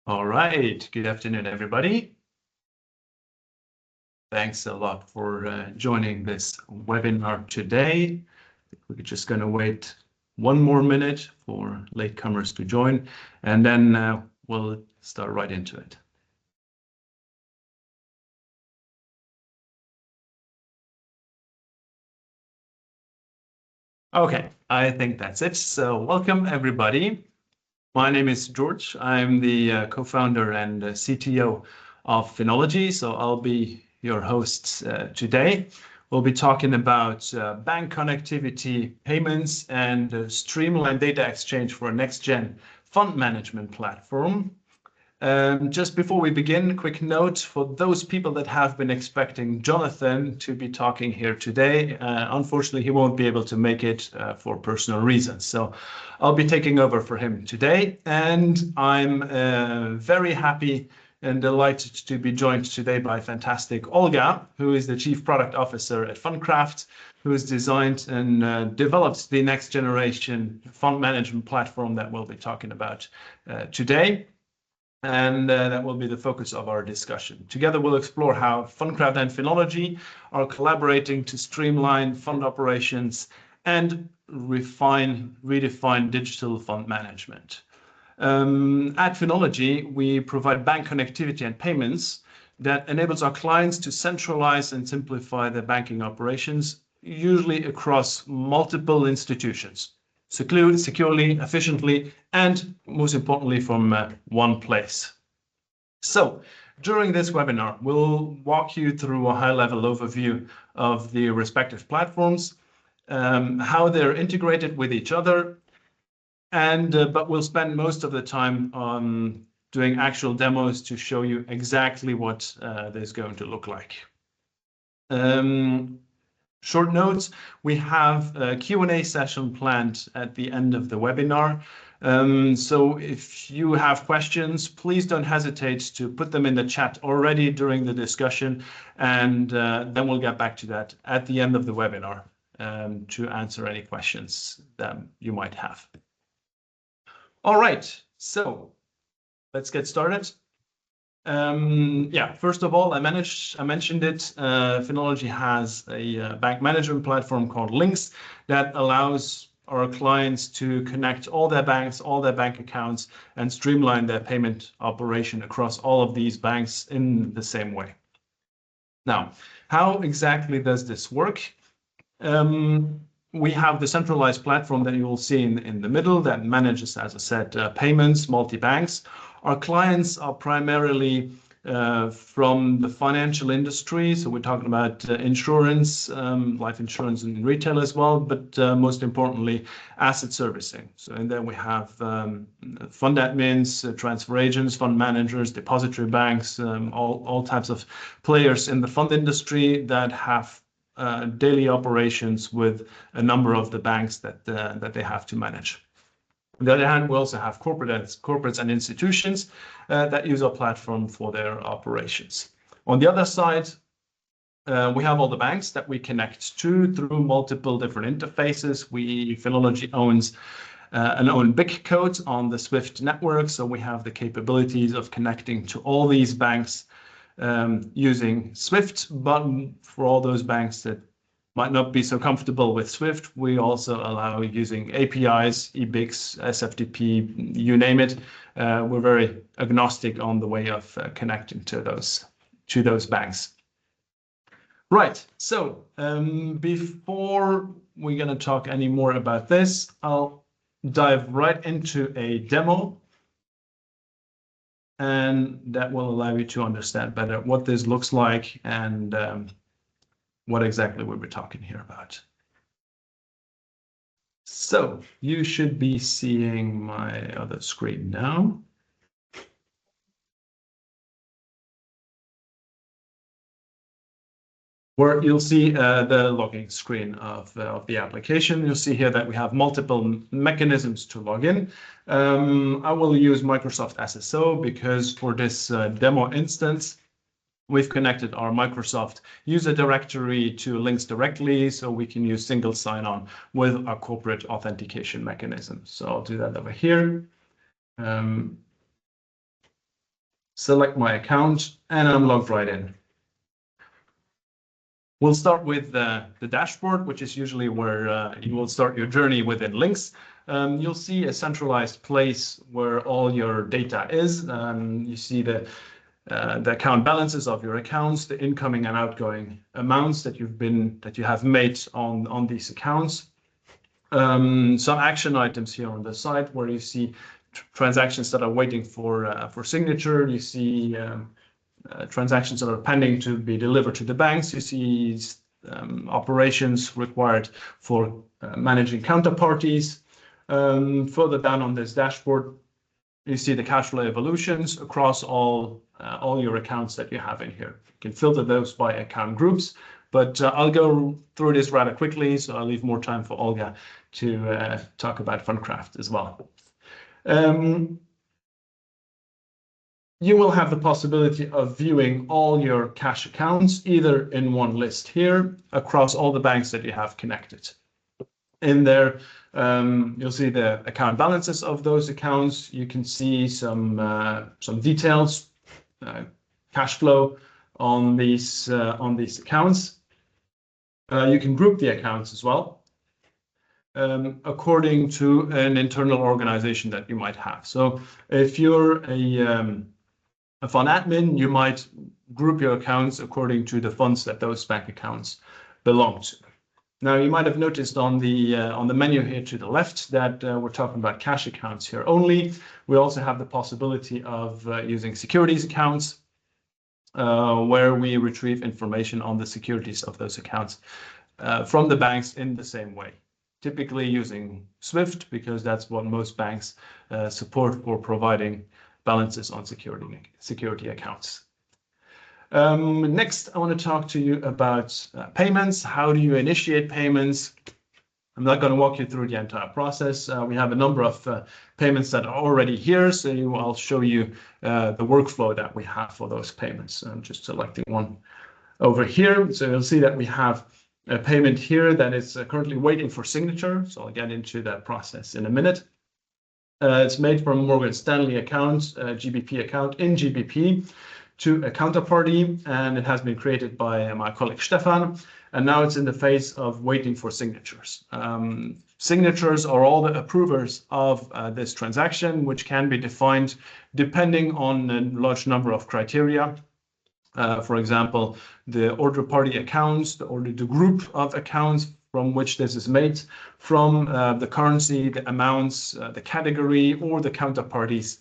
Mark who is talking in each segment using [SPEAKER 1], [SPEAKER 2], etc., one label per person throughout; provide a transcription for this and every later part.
[SPEAKER 1] All right. Good afternoon, everybody. Thanks a lot for joining this webinar today. We're just going to wait one more minute for latecomers to join, and then we'll start right into it. Okay, I think that's it. So welcome, everybody. My name is George. I'm the co-founder and CTO of Finologee, so I'll be your host today. We'll be talking about bank connectivity, payments, and streamlined data exchange for a next-gen fund management platform. Just before we begin, quick note for those people that have been expecting Jonathan to be talking here today. Unfortunately, he won't be able to make it for personal reasons. So I'll be taking over for him today. And I'm very happy and delighted to be joined today by fantastic Olga, who is the Chief Product Officer at fundcraft, who has designed and developed the next generation fund management platform that we'll be talking about today. And that will be the focus of our discussion. Together, we'll explore how fundcraft and Finologee are collaborating to streamline fund operations and redefine digital fund management. At Finologee, we provide bank connectivity and payments that enables our clients to centralize and simplify their banking operations, usually across multiple institutions, securely, efficiently, and most importantly, from one place. So during this webinar, we'll walk you through a high-level overview of the respective platforms, how they're integrated with each other, and but we'll spend most of the time on doing actual demos to show you exactly what this is going to look like. Short notes, we have a Q&A session planned at the end of the webinar. So if you have questions, please don't hesitate to put them in the chat already during the discussion, and then we'll get back to that at the end of the webinar to answer any questions that you might have. All right, so let's get started. Yeah, first of all, I mentioned it. Finologee has a bank management platform called LYNKS that allows our clients to connect all their banks, all their bank accounts, and streamline their payment operation across all of these banks in the same way. Now, how exactly does this work? We have the centralized platform that you will see in the middle that manages, as I said, payments, multi-banks. Our clients are primarily from the financial industry. So we're talking about insurance, life insurance and retail as well, but most importantly, asset servicing. So and then we have fund admins, transfer agents, fund managers, depository banks, all types of players in the fund industry that have daily operations with a number of the banks that they have to manage. On the other hand, we also have corporates and institutions that use our platform for their operations. On the other side, we have all the banks that we connect to through multiple different interfaces. Finologee owns an own BIC code on the SWIFT network, so we have the capabilities of connecting to all these banks using SWIFT, but for all those banks that might not be so comfortable with SWIFT, we also allow using APIs, eBICs, SFTP, you name it. We're very agnostic on the way of connecting to those banks. Right, so before we're going to talk any more about this, I'll dive right into a demo, and that will allow you to understand better what this looks like and what exactly we'll be talking here about. So you should be seeing my other screen now. Where you'll see the logging screen of the application. You'll see here that we have multiple mechanisms to log in. I will use Microsoft SSO because for this demo instance, we've connected our Microsoft user directory to LYNKS directly, so we can use single sign-on with our corporate authentication mechanism. So I'll do that over here. select my account, and I'm logged right in. We'll start with the dashboard, which is usually where you will start your journey within LYNKS. You'll see a centralized place where all your data is. You see the account balances of your accounts, the incoming and outgoing amounts that you have made on these accounts. Some action items here on the side where you see transactions that are waiting for signature. You see transactions that are pending to be delivered to the banks. You see operations required for managing counterparties. Further down on this dashboard, you see the cash flow evolutions across all your accounts that you have in here. You can filter those by account groups, but I'll go through this rather quickly, so I'll leave more time for Olga to talk about fundcraft as well. You will have the possibility of viewing all your cash accounts either in one list here across all the banks that you have connected. In there, you'll see the account balances of those accounts. You can see some details, cash flow on these accounts. You can group the accounts as well according to an internal organization that you might have. So if you're a fund admin, you might group your accounts according to the funds that those bank accounts belong to. Now, you might have noticed on the menu here to the left that we're talking about cash accounts here only. We also have the possibility of using securities accounts, where we retrieve information on the securities of those accounts from the banks in the same way, typically using SWIFT, because that's what most banks support for providing balances on security accounts. Next, I want to talk to you about payments. How do you initiate payments? I'm not going to walk you through the entire process. We have a number of payments that are already here, so I'll show you the workflow that we have for those payments. I'm just selecting one over here. So you'll see that we have a payment here that is currently waiting for signature. So I'll get into that process in a minute. It's made from Morgan Stanley account, GBP account in GBP to a counterparty, and it has been created by my colleague Stefan, and now it's in the phase of waiting for signatures. Signatures are all the approvers of this transaction, which can be defined depending on a large number of criteria. For example, the order party accounts, the group of accounts from which this is made, from the currency, the amounts, the category, or the counterparties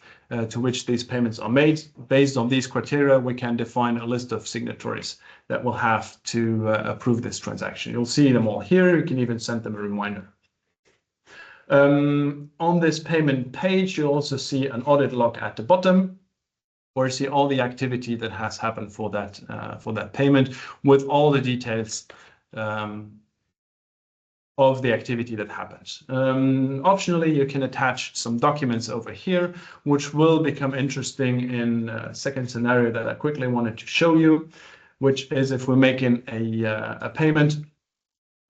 [SPEAKER 1] to which these payments are made. Based on these criteria, we can define a list of signatories that will have to approve this transaction. You'll see them all here. You can even send them a reminder. On this payment page, you'll also see an audit log at the bottom, where you see all the activity that has happened for that payment with all the details of the activity that happens. Optionally, you can attach some documents over here, which will become interesting in a second scenario that I quickly wanted to show you, which is if we're making a payment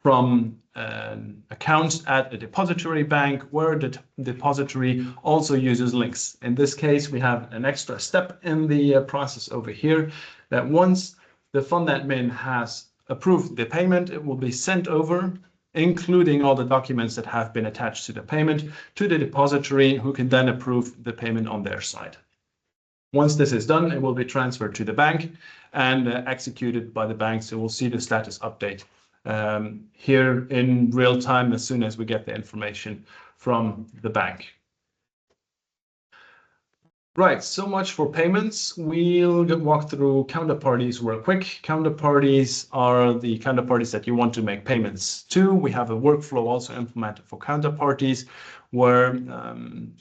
[SPEAKER 1] from an account at a depository bank where the depository also uses LYNKS. In this case, we have an extra step in the process over here that once the fund admin has approved the payment, it will be sent over, including all the documents that have been attached to the payment, to the depository, who can then approve the payment on their side. Once this is done, it will be transferred to the bank and executed by the bank. So we'll see the status update here in real time as soon as we get the information from the bank. Right, so much for payments. We'll walk through counterparties real quick. Counterparties are the counterparties that you want to make payments to. We have a workflow also implemented for counterparties where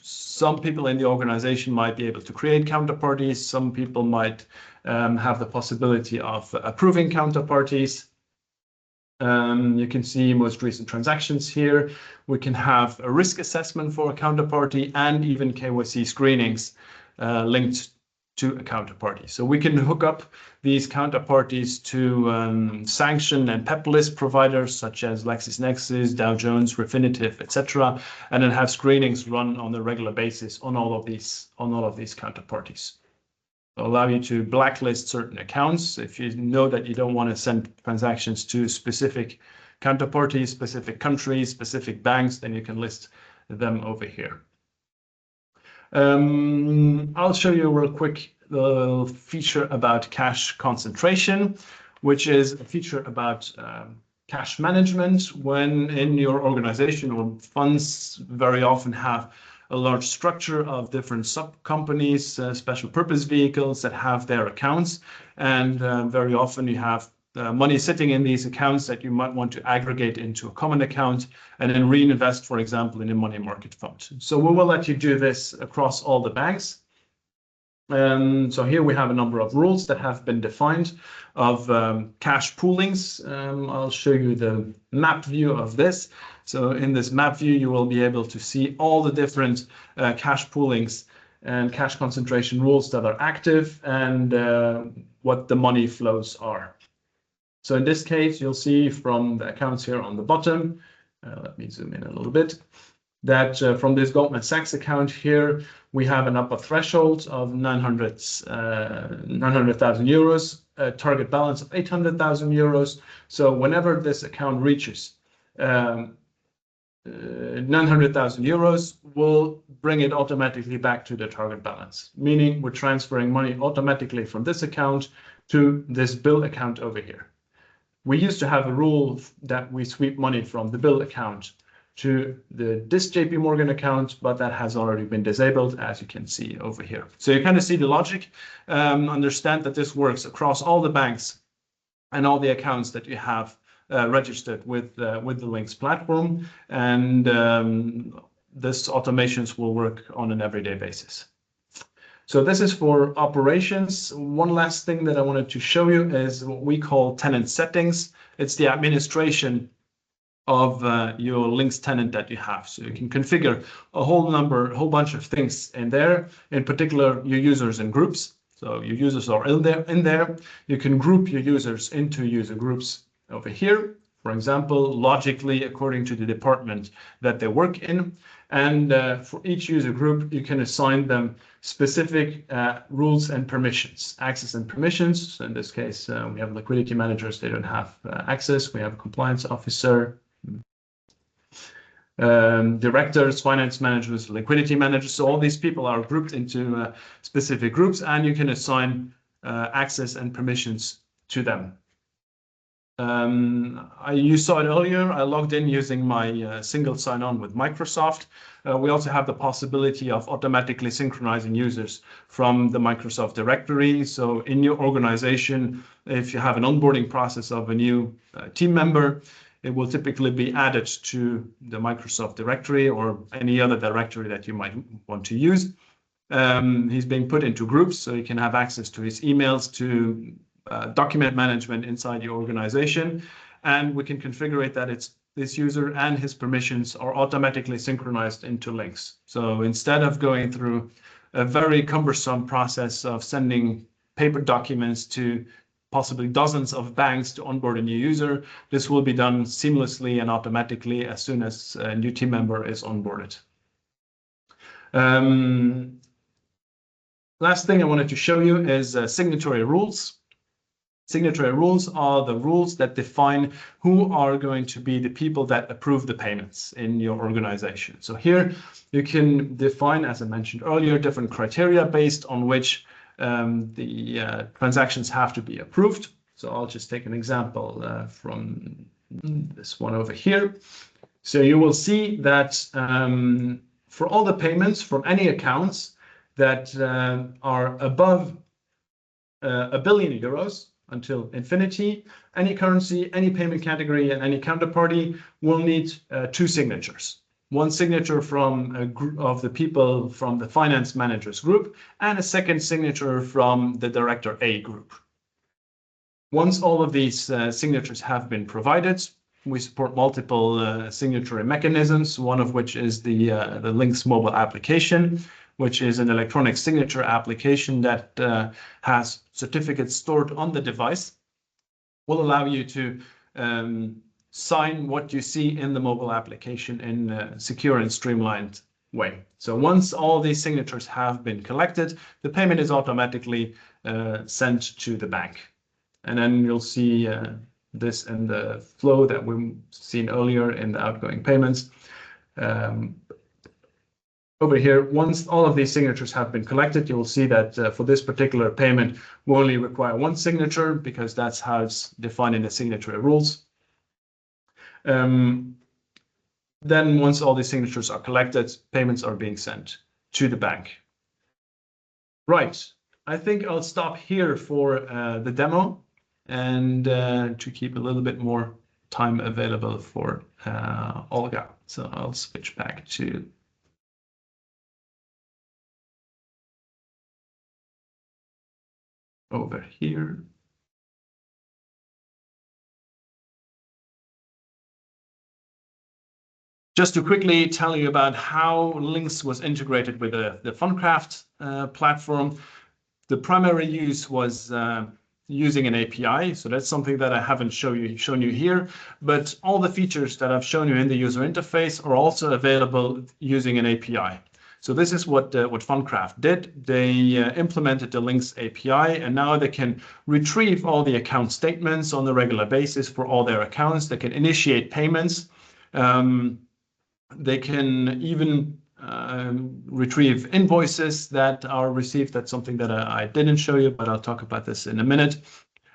[SPEAKER 1] some people in the organization might be able to create counterparties. Some people might have the possibility of approving counterparties. You can see most recent transactions here. We can have a risk assessment for a counterparty and even KYC screenings linked to a counterparty. So we can hook up these counterparties to sanction and PEP list providers such as LexisNexis, Dow Jones, Refinitiv, etc., and then have screenings run on a regular basis on all of these counterparties. allow you to blacklist certain accounts. If you know that you don't want to send transactions to specific counterparties, specific countries, specific banks, then you can list them over here. I'll show you a real quick little feature about cash concentration, which is a feature about cash management. When in your organization or funds very often have a large structure of different sub-companies, special purpose vehicles that have their accounts, and very often you have money sitting in these accounts that you might want to aggregate into a common account and then reinvest, for example, in a money market fund. So we will let you do this across all the banks. So here we have a number of rules that have been defined of cash poolings. I'll show you the map view of this. So in this map view, you will be able to see all the different cash poolings and cash concentration rules that are active and what the money flows are. So in this case, you'll see from the accounts here on the bottom, let me zoom in a little bit, that from this Goldman Sachs account here, we have an upper threshold of 900,000 euros, a target balance of 800,000 euros. So whenever this account reaches 900,000 euros, we'll bring it automatically back to the target balance, meaning we're transferring money automatically from this account to this bill account over here. We used to have a rule that we sweep money from the bill account to this JP Morgan account, but that has already been disabled, as you can see over here. So you kind of see the logic, understand that this works across all the banks and all the accounts that you have registered with the LYNKS platform, and this automations will work on an everyday basis. So this is for operations. One last thing that I wanted to show you is what we call tenant settings. It's the administration of your LYNKS tenant that you have. So you can configure a whole bunch of things in there, in particular your users and groups. So your users are in there. You can group your users into user groups over here, for example, logically according to the department that they work in. And for each user group, you can assign them specific rules and permissions, access and permissions. So in this case, we have liquidity managers, they don't have access. We have a compliance officer, directors, finance managers, liquidity managers. So all these people are grouped into specific groups, and you can assign access and permissions to them. You saw it earlier. I logged in using my single sign-on with Microsoft. We also have the possibility of automatically synchronizing users from the Microsoft directory. So in your organization, if you have an onboarding process of a new team member, it will typically be added to the Microsoft directory or any other directory that you might want to use. He's being put into groups, so you can have access to his emails, to document management inside your organization, and we can configure it that it's this user and his permissions are automatically synchronized into LYNKS. So instead of going through a very cumbersome process of sending paper documents to possibly dozens of banks to onboard a new user, this will be done seamlessly and automatically as soon as a new team member is onboarded. Last thing I wanted to show you is signatory rules. Signatory rules are the rules that define who are going to be the people that approve the payments in your organization. So here you can define, as I mentioned earlier, different criteria based on which the transactions have to be approved. So I'll just take an example from this one over here. So you will see that for all the payments from any accounts that are above €1 billion, until infinity, any currency, any payment category, and any counterparty will need 2 signatures. One signature from a group of the people from the finance managers group, and a second signature from the director A group. Once all of these signatures have been provided, we support multiple signatory mechanisms, one of which is the LYNKS mobile application, which is an electronic signature application that has certificates stored on the device, will allow you to sign what you see in the mobile application in a secure and streamlined way. So once all these signatures have been collected, the payment is automatically sent to the bank. And then you'll see this in the flow that we've seen earlier in the outgoing payments. Over here, once all of these signatures have been collected, you will see that for this particular payment, we only require one signature because that's how it's defined in the signatory rules. Then once all these signatures are collected, payments are being sent to the bank. Right, I think I'll stop here for the demo and to keep a little bit more time available for Olga. So I'll switch back to over here. Just to quickly tell you about how LYNKS was integrated with the fundcraft platform. The primary use was using an API. So that's something that I haven't shown you here, but all the features that I've shown you in the user interface are also available using an API. So this is what fundcraft did. They implemented the LYNKS API, and now they can retrieve all the account statements on a regular basis for all their accounts. They can initiate payments. They can even retrieve invoices that are received. That's something that I didn't show you, but I'll talk about this in a minute.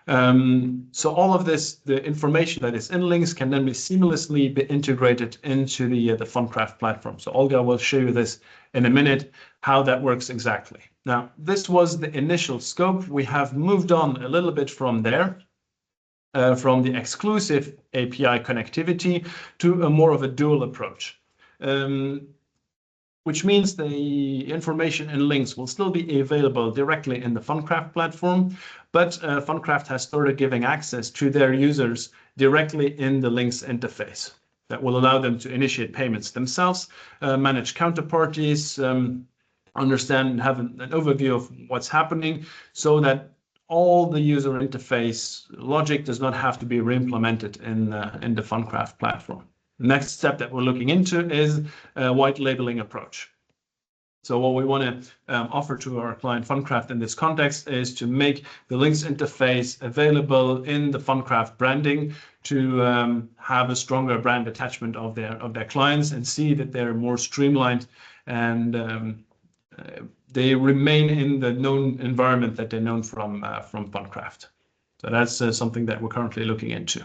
[SPEAKER 1] So all of this, the information that is in LYNKS can then be seamlessly be integrated into the fundcraft platform. So Olga will show you this in a minute, how that works exactly. Now, this was the initial scope. We have moved on a little bit from there. From the exclusive API connectivity to a more of a dual approach. Which means the information in LYNKS will still be available directly in the fundcraft platform, but fundcraft has started giving access to their users directly in the LYNKS interface. That will allow them to initiate payments themselves, manage counterparties, understand and have an overview of what's happening, so that all the user interface logic does not have to be re-implemented in the fundcraft platform. The next step that we're looking into is a white labeling approach. So what we want to offer to our client fundcraft in this context is to make the LYNKS interface available in the fundcraft branding to have a stronger brand attachment of their clients and see that they're more streamlined and they remain in the known environment that they're known from fundcraft. So that's something that we're currently looking into.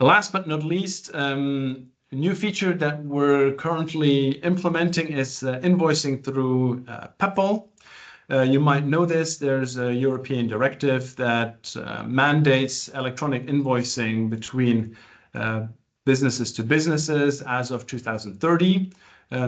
[SPEAKER 1] Last but not least, a new feature that we're currently implementing is invoicing through PEPL. You might know this. There's a European directive that mandates electronic invoicing between businesses to businesses as of 2030.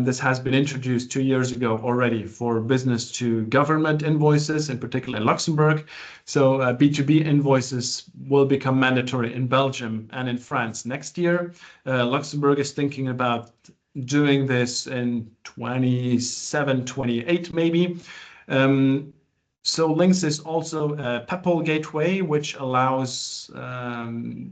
[SPEAKER 1] This has been introduced 2 years ago already for business to government invoices, in particular in Luxembourg. So B2B invoices will become mandatory in Belgium and in France next year. Luxembourg is thinking about doing this in 27, 28 maybe. So LYNKS is also a PEPL gateway, which allows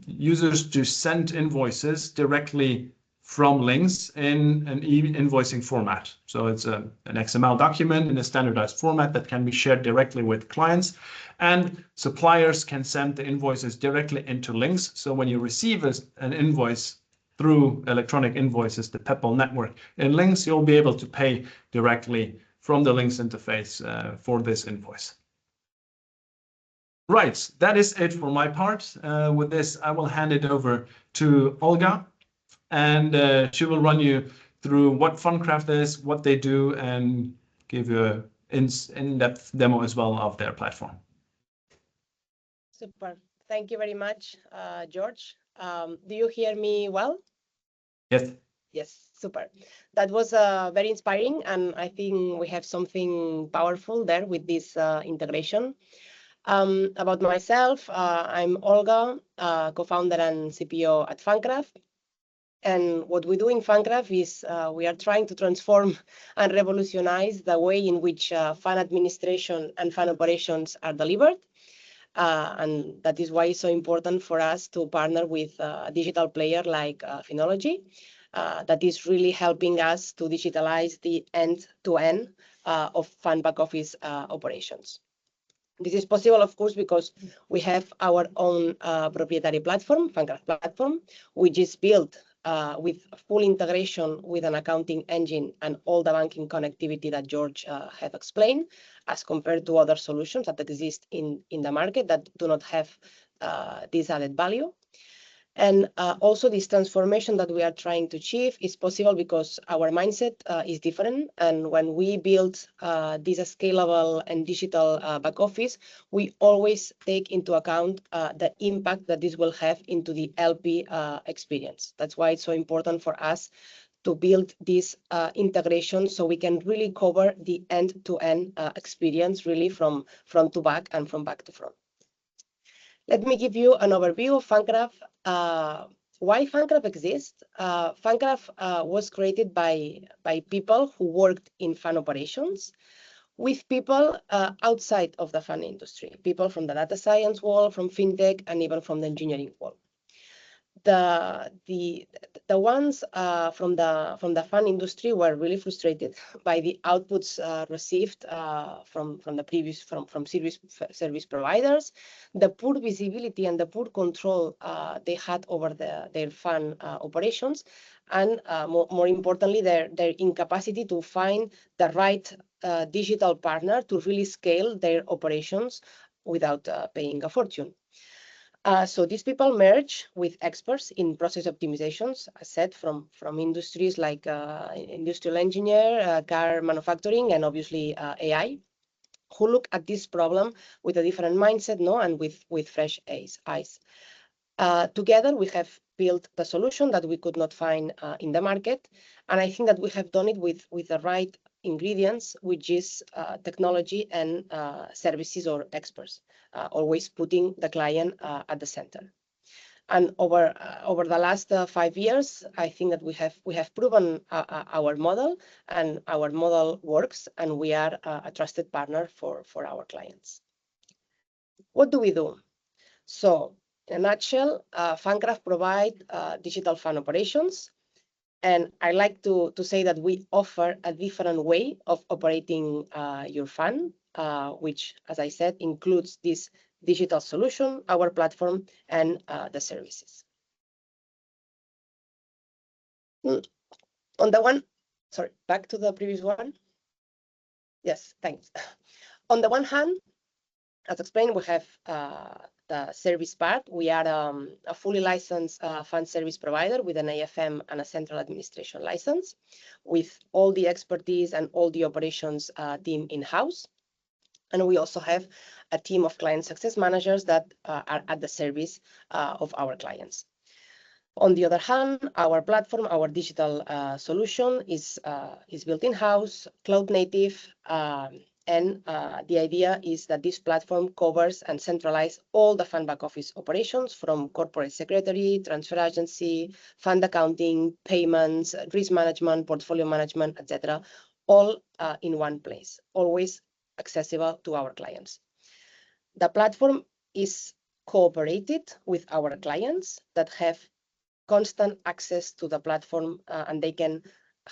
[SPEAKER 1] users to send invoices directly from LYNKS in an e-invoicing format. So it's an XML document in a standardized format that can be shared directly with clients, and suppliers can send the invoices directly into LYNKS. So when you receive an invoice through electronic invoices, the PEPL network in LYNKS, you'll be able to pay directly from the LYNKS interface for this invoice. Right, that is it for my part. With this, I will hand it over to Olga, and she will run you through what fundcraft is, what they do, and give you an in-depth demo as well of their platform.
[SPEAKER 2] Super. Thank you very much, George. Do you hear me well?
[SPEAKER 1] Yes.
[SPEAKER 2] Yes, super. That was very inspiring, and I think we have something powerful there with this integration. About myself, I'm Olga, co-founder and CPO at fundcraft. And what we do in fundcraft is we are trying to transform and revolutionize the way in which fund administration and fund operations are delivered. And that is why it's so important for us to partner with a digital player like Finologee. that is really helping us to digitalize the end-to-end of fund back office operations. This is possible, of course, because we have our own proprietary platform, fundcraft platform, which is built with full integration with an accounting engine and all the banking connectivity that George have explained, as compared to other solutions that exist in the market that do not have this added value. And also this transformation that we are trying to achieve is possible because our mindset is different. And when we build this scalable and digital back office, we always take into account the impact that this will have into the LP experience. That's why it's so important for us to build this integration so we can really cover the end-to-end experience, really from front to back and from back to front. Let me give you an overview of fundcraft. Why fundcraft exists? Fundcraft was created by people who worked in fund operations with people outside of the fund industry, people from the data science world, from fintech, and even from the engineering world. The ones from the fund industry were really frustrated by the outputs received from service providers, the poor visibility and the poor control they had over their fund operations, and more importantly, their incapacity to find the right digital partner to really scale their operations without paying a fortune. So these people merge with experts in process optimizations, as said, from industries like industrial engineer, car manufacturing, and obviously AI, who look at this problem with a different mindset, and with fresh eyes. Together, we have built the solution that we could not find in the market, and I think that we have done it with the right ingredients, which is technology and services or experts, always putting the client at the center. And over the last 5 years, I think that we have proven our model, and our model works, and we are a trusted partner for our clients. What do we do? So, in a nutshell, fundcraft provide digital fund operations. And I like to say that we offer a different way of operating your fund, which, as I said, includes this digital solution, our platform, and the services. On the one, sorry, back to the previous one. Yes, thanks. On the one hand, as explained, we have the service part. We are a fully licensed fund service provider with an AFM and a central administration license, with all the expertise and all the operations team in-house. And we also have a team of client success managers that are at the service of our clients. On the other hand, our platform, our digital solution is built in-house, cloud native, and the idea is that this platform covers and centralizes all the fund back office operations, from corporate secretary, transfer agency, fund accounting, payments, risk management, portfolio management, etc., all in one place, always accessible to our clients. The platform is cooperated with our clients that have constant access to the platform, and they can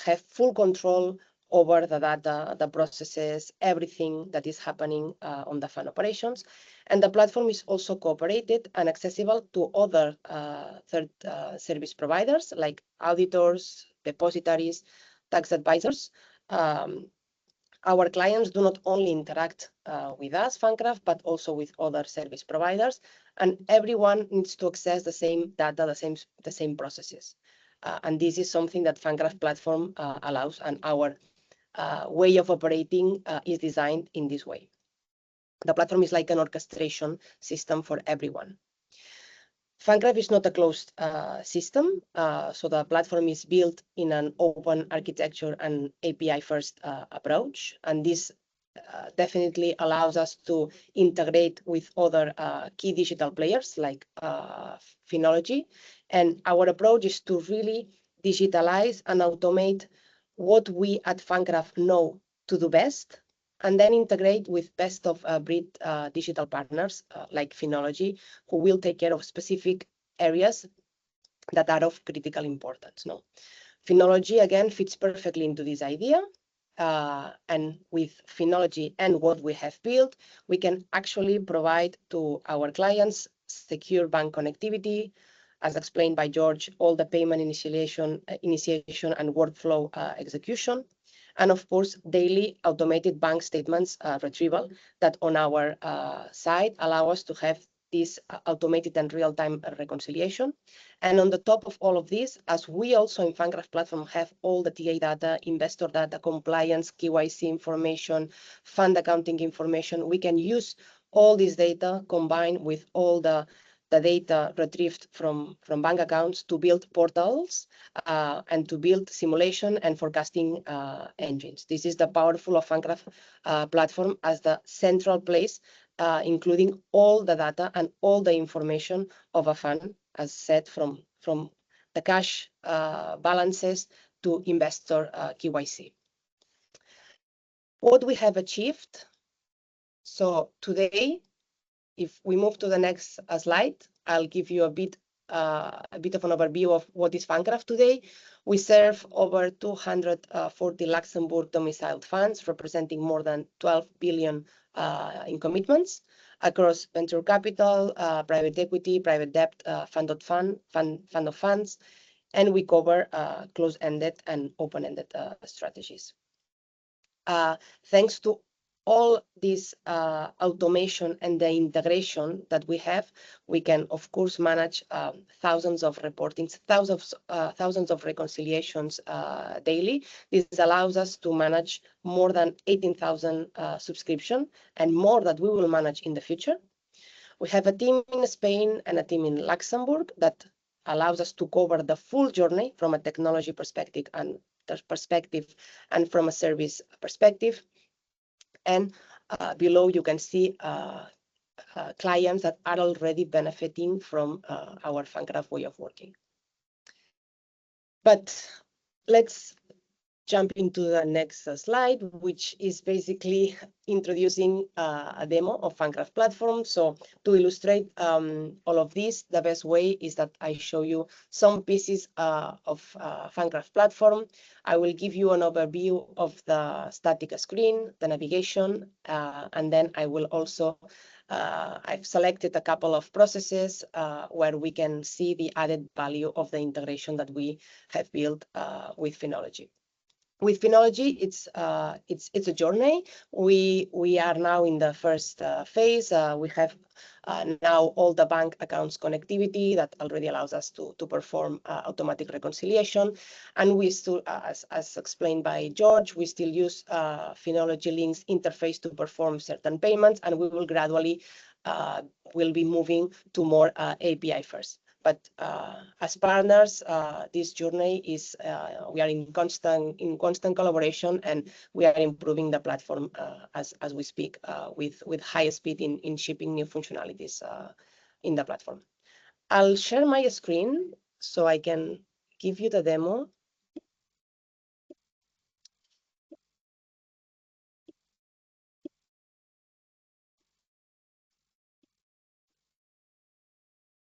[SPEAKER 2] have full control over the data, the processes, everything that is happening on the fund operations. And the platform is also cooperated and accessible to other third service providers like auditors, depositories, tax advisors. Our clients do not only interact with us, fundcraft, but also with other service providers, and everyone needs to access the same data, the same processes. And this is something that fundcraft platform allows, and our way of operating is designed in this way. The platform is like an orchestration system for everyone. fundcraft is not a closed system, so the platform is built in an open architecture and API-first approach, and this definitely allows us to integrate with other key digital players like Finologee. And our approach is to really digitalize and automate what we at fundcraft know to do best, and then integrate with best of breed digital partners like Finologee, who will take care of specific areas that are of critical importance. Finologee, again, fits perfectly into this idea. And with Finologee and what we have built, we can actually provide to our clients secure bank connectivity, as explained by George, all the payment initiation and workflow execution, and of course, daily automated bank statements retrieval that on our side allow us to have this automated and real-time reconciliation. And on the top of all of this, as we also in fundcraft platform have all the TA data, investor data, compliance, KYC information, fund accounting information, we can use all this data combined with all the data retrieved from bank accounts to build portals and to build simulation and forecasting engines. This is the powerful of fundcraft platform as the central place, including all the data and all the information of a fund, as said, from the cash balances to investor KYC. What we have achieved. So today, if we move to the next slide, I'll give you a bit of an overview of what is fundcraft today. We serve over 240 Luxembourg domiciled funds, representing more than 12 billion in commitments across venture capital, private equity, private debt, fund of funds, and we cover closed-ended and open-ended strategies. Thanks to all this automation and the integration that we have, we can, of course, manage thousands of reportings, thousands of reconciliations daily. This allows us to manage more than 18,000 subscriptions and more that we will manage in the future. We have a team in Spain and a team in Luxembourg that allows us to cover the full journey from a technology perspective and from a service perspective. And below you can see clients that are already benefiting from our fundcraft way of working. But let's jump into the next slide, which is basically introducing a demo of fundcraft platform. So to illustrate all of this, the best way is that I show you some pieces of fundcraft platform. I will give you an overview of the static screen, the navigation, and then I will also I've selected a couple of processes where we can see the added value of the integration that we have built with Finologee. With Finologee, it's a journey. We are now in the first phase. We have now all the bank accounts connectivity that already allows us to perform automatic reconciliation. And we still, as explained by George, we still use Finologee LYNKS interface to perform certain payments, and we will gradually will be moving to more API first. But as partners, this journey is we are in constant collaboration, and we are improving the platform as we speak with high speed in shipping new functionalities in the platform. I'll share my screen so I can give you the demo.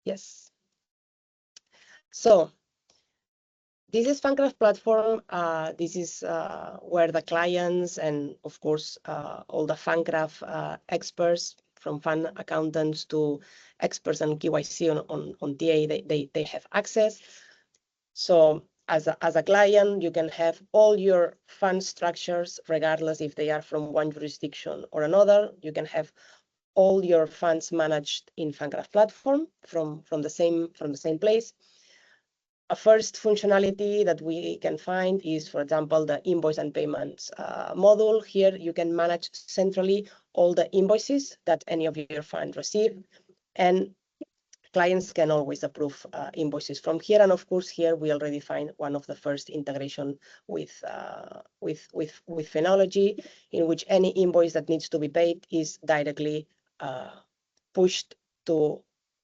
[SPEAKER 2] Yes. So this is fundcraft platform. This is where the clients and, of course, all the fundcraft experts, from fund accountants to experts on KYC on TA, they have access. So as a client, you can have all your fund structures, regardless if they are from one jurisdiction or another. You can have all your funds managed in fundcraft platform from the same place. A first functionality that we can find is, for example, the invoice and payments module. Here you can manage centrally all the invoices that any of your funds receive, and clients can always approve invoices from here. And of course, here we already find one of the first integration with Finologee, in which any invoice that needs to be paid is directly pushed to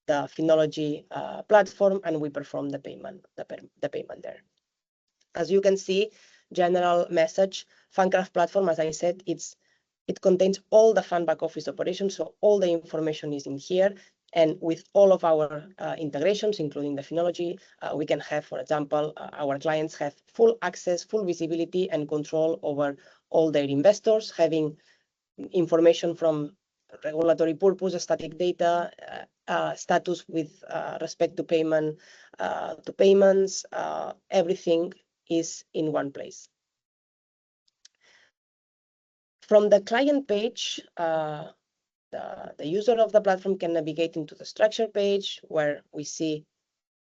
[SPEAKER 2] the Finologee platform, and we perform the payment there. As you can see, general message, fundcraft platform, as I said, it contains all the fund back office operations, so all the information is in here. And with all of our integrations, including the Finologee, we can have, for example, our clients have full access, full visibility and control over all their investors, having information from regulatory purpose, static data, status with respect to payments, everything is in one place. From the client page, the user of the platform can navigate into the structure page where we see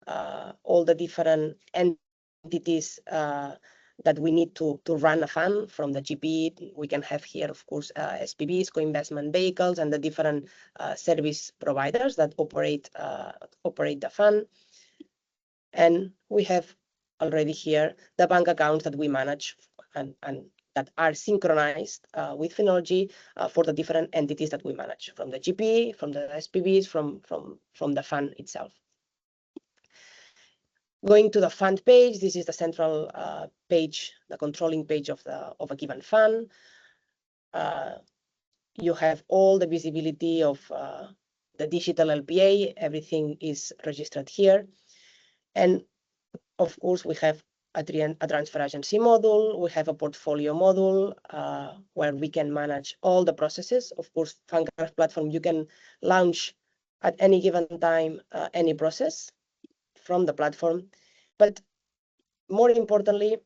[SPEAKER 2] all the different entities that we need to run a fund. From the GP. We can have here, of course, SPVs, co-investment vehicles, and the different service providers that operate the fund. And we have already here the bank accounts that we manage and that are synchronized with Finologee for the different entities that we manage, from the GP, from the SPVs, from the fund itself. Going to the fund page, this is the central page, the controlling page of a given fund. You have all the visibility of the digital LPA. Everything is registered here. And of course, we have a transfer agency module. We have a portfolio module where we can manage all the processes. Of course, fundcraft platform, you can launch at any given time any process from the platform. But more importantly,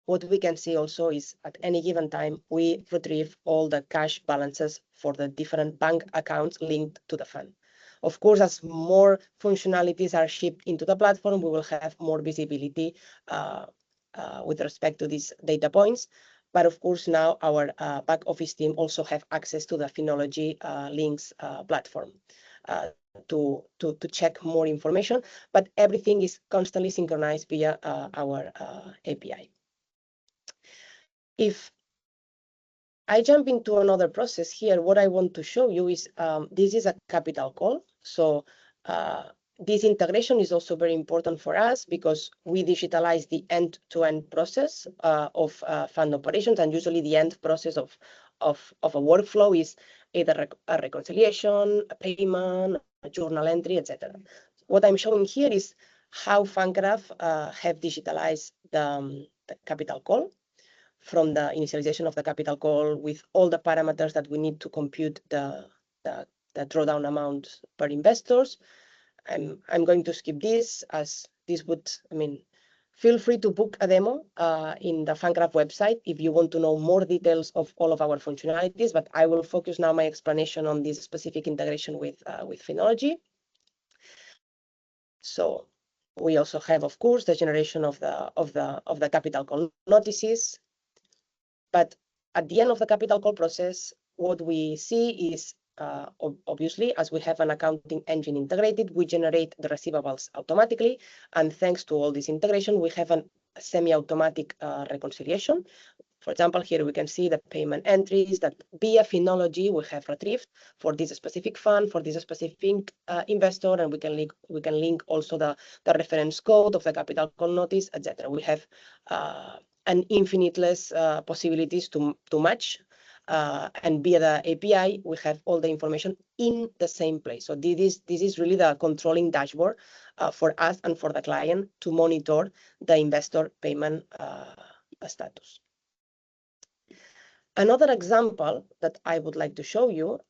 [SPEAKER 2] what we can see also is at any given time, we retrieve all the cash balances for the different bank accounts linked to the fund. Of course, as more functionalities are shipped into the platform, we will have more visibility with respect to these data points. But of course, now our back office team also have access to the Finologee LYNKS platform to check more information, but everything is constantly synchronized via our API. If I jump into another process here, what I want to show you is this is a capital call. So this integration is also very important for us because we digitalize the end-to-end process of fund operations, and usually the end process of a workflow is either a reconciliation, a payment, a journal entry, etc. What I'm showing here is how fundcraft have digitalized the capital call, from the initialization of the capital call with all the parameters that we need to compute the drawdown amount per investors. I'm going to skip this, as this would, feel free to book a demo in the fundcraft website if you want to know more details of all of our functionalities, but I will focus now my explanation on this specific integration with Finologee. So we also have, of course, the generation of the capital call notices. But at the end of the capital call process, what we see is, obviously, as we have an accounting engine integrated, we generate the receivables automatically. And thanks to all this integration, we have a semi-automatic reconciliation. For example, here we can see the payment entries that via Finologee we have retrieved for this specific fund, for this specific investor, and we can link also the reference code of the capital call notice, etc. We have an infiniteless possibilities to match, and via the API we have all the information in the same place. So this is really the controlling dashboard for us and for the client to monitor the investor payment status. Another example that I would like to show you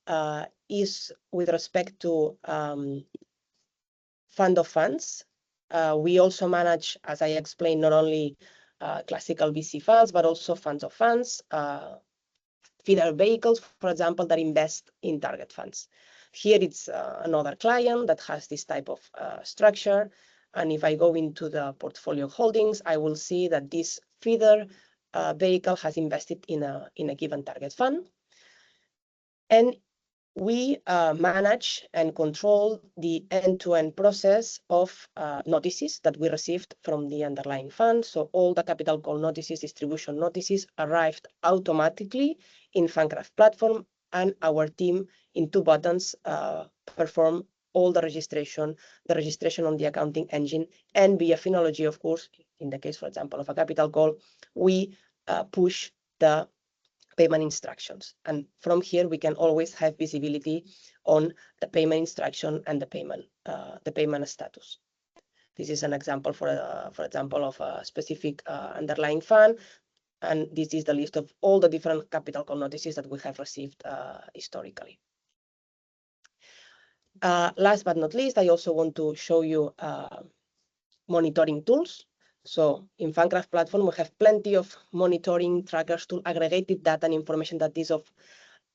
[SPEAKER 2] is with respect to fund of funds. We also manage, as I explained, not only classical VC funds, but also funds of funds, feeder vehicles, for example, that invest in target funds. Here it's another client that has this type of structure. And if I go into the portfolio holdings, I will see that this feeder vehicle has invested in a given target fund. And we manage and control the end-to-end process of notices that we received from the underlying fund. So all the capital call notices, distribution notices arrived automatically in fundcraft platform, and our team in 2 buttons perform all the registration on the accounting engine, and via Finologee, of course, in the case, for example, of a capital call, we push the payment instructions. And from here, we can always have visibility on the payment instruction and the payment status. This is an example, for example, of a specific underlying fund. And this is the list of all the different capital call notices that we have received historically. Last but not least, I also want to show you monitoring tools. So in fundcraft platform, we have plenty of monitoring trackers to aggregated data and information that is of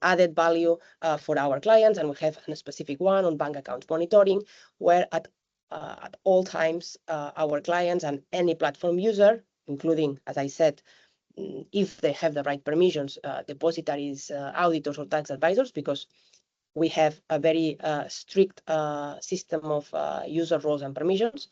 [SPEAKER 2] added value for our clients. And we have a specific one on bank account monitoring, where at all times, our clients and any platform user, including, as I said, if they have the right permissions, depositories, auditors, or tax advisors, because we have a very strict system of user roles and permissions.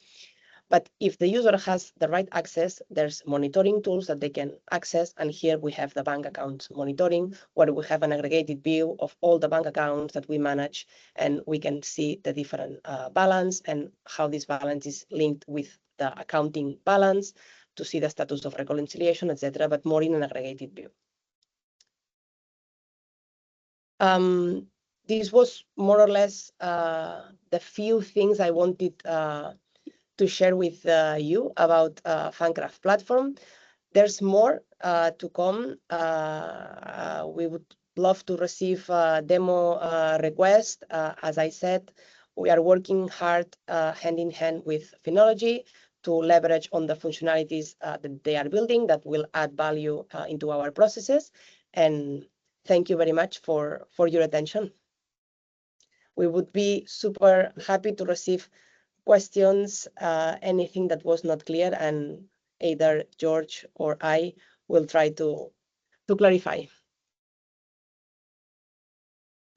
[SPEAKER 2] But if the user has the right access, there's monitoring tools that they can access. And here we have the bank account monitoring, where we have an aggregated view of all the bank accounts that we manage. And we can see the different balance and how this balance is linked with the accounting balance to see the status of reconciliation, etc., but more in an aggregated view. This was more or less the few things I wanted to share with you about fundcraft platform. There's more to come. We would love to receive demo requests. As I said, we are working hard hand in hand with Finologee to leverage on the functionalities that they are building that will add value into our processes. And thank you very much for your attention. We would be super happy to receive questions, anything that was not clear, and either George or I will try to clarify.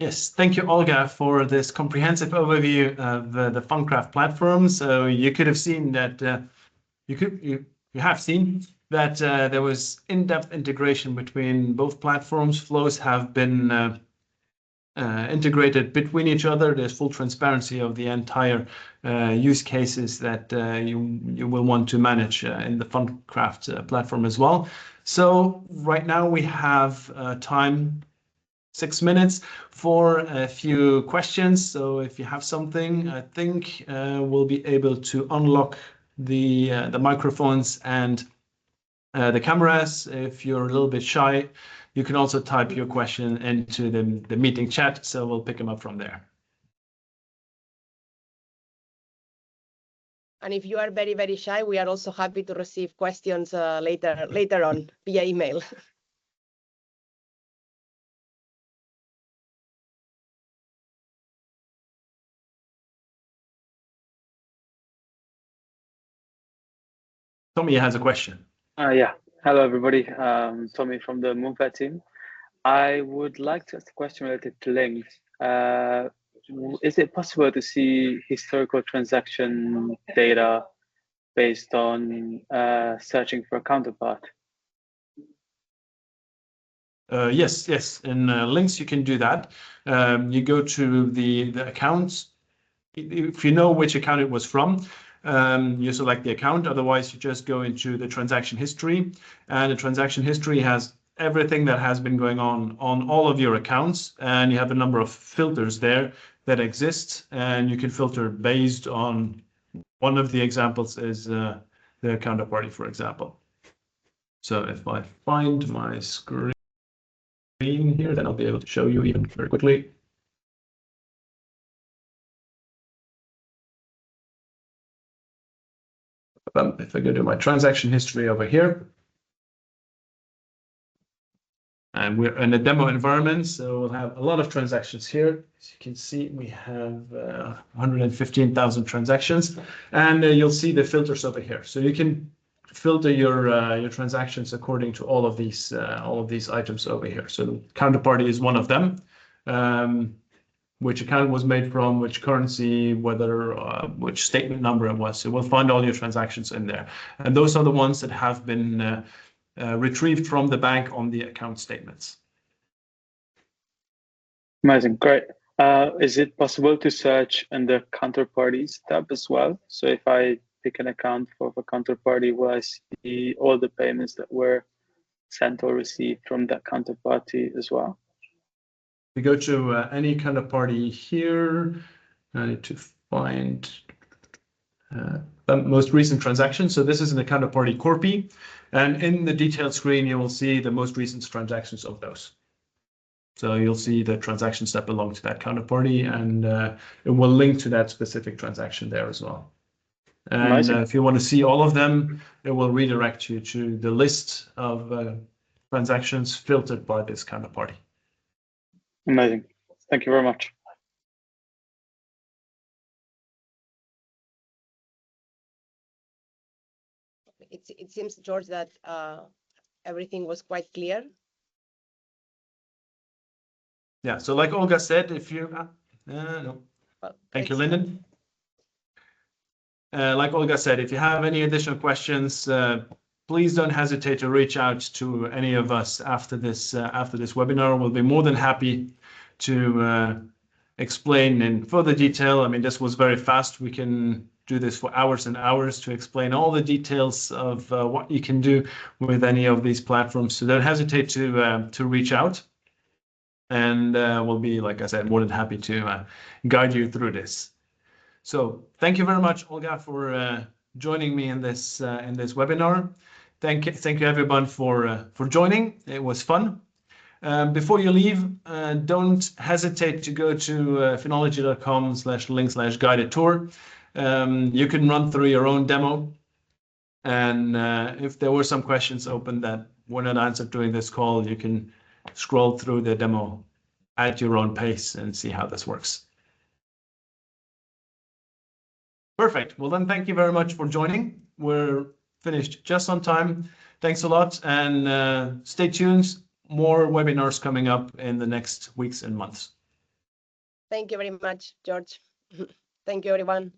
[SPEAKER 1] Yes, thank you, Olga, for this comprehensive overview of the fundcraft platform. So you could have seen that you have seen that there was in-depth integration between both platforms. Flows have been integrated between each other. There's full transparency of the entire use cases that you will want to manage in the fundcraft platform as well. So right now we have time, 6 minutes, for a few questions. So if you have something, I think we'll be able to unlock the microphones and the cameras. If you're a little bit shy, you can also type your question into the meeting chat, so we'll pick them up from there.
[SPEAKER 2] And if you are very, very shy, we are also happy to receive questions later on via email.
[SPEAKER 1] Tommy has a question.
[SPEAKER 3] Yeah. Hello, everybody. Tommy from the Moonfare team. I would like to ask a question related to LYNKS. Is it possible to see historical transaction data based on searching for a counterpart?
[SPEAKER 1] Yes. In LYNKS, you can do that. You go to the accounts. If you know which account it was from, you select the account. Otherwise, you just go into the transaction history, and the transaction history has everything that has been going on all of your accounts, and you have a number of filters there that exist, and you can filter based on one of the examples is the counterparty, for example. So if I find my screen here, then I'll be able to show you even very quickly. If I go to my transaction history over here, and we're in a demo environment, so we'll have a lot of transactions here. As you can see, we have 115,000 transactions, and you'll see the filters over here. So you can filter your transactions according to all of these items over here. So counterparty is one of them. Which account was made from, which currency, whether which statement number it was. So we'll find all your transactions in there, and those are the ones that have been retrieved from the bank on the account statements.
[SPEAKER 3] Amazing, great. Is it possible to search under counterparties tab as well? So if I pick an account for a counterparty, will I see all the payments that were sent or received from that counterparty as well?
[SPEAKER 1] We go to any counterparty here. I need to find the most recent transaction. So this is in the counterparty Corpy, and in the detailed screen, you will see the most recent transactions of those. So you'll see the transactions that belong to that counterparty, and it will link to that specific transaction there as well. And if you want to see all of them, it will redirect you to the list of transactions filtered by this counterparty.
[SPEAKER 3] Amazing. Thank you very much.
[SPEAKER 2] It seems, George, that everything was quite clear.
[SPEAKER 1] Yeah, so like Olga said, if you no.
[SPEAKER 2] Well,
[SPEAKER 1] Thank you, Lyndon. Like Olga said, if you have any additional questions, please don't hesitate to reach out to any of us after this webinar. We'll be more than happy to explain in further detail. I mean, this was very fast. We can do this for hours and hours to explain all the details of what you can do with any of these platforms. So don't hesitate to reach out. And we'll be, like I said, more than happy to guide you through this. So thank you very much, Olga, for joining me in this webinar. Thank you everyone for joining. It was fun. Before you leave, don't hesitate to go to finologee.com/link/guided tour. You can run through your own demo. And if there were some questions open that were not answered during this call, you can scroll through the demo at your own pace and see how this works. Perfect. Well, then thank you very much for joining. We're finished just on time. Thanks a lot, and stay tuned. More webinars coming up in the next weeks and months.
[SPEAKER 2] Thank you very much, George. Thank you, everyone.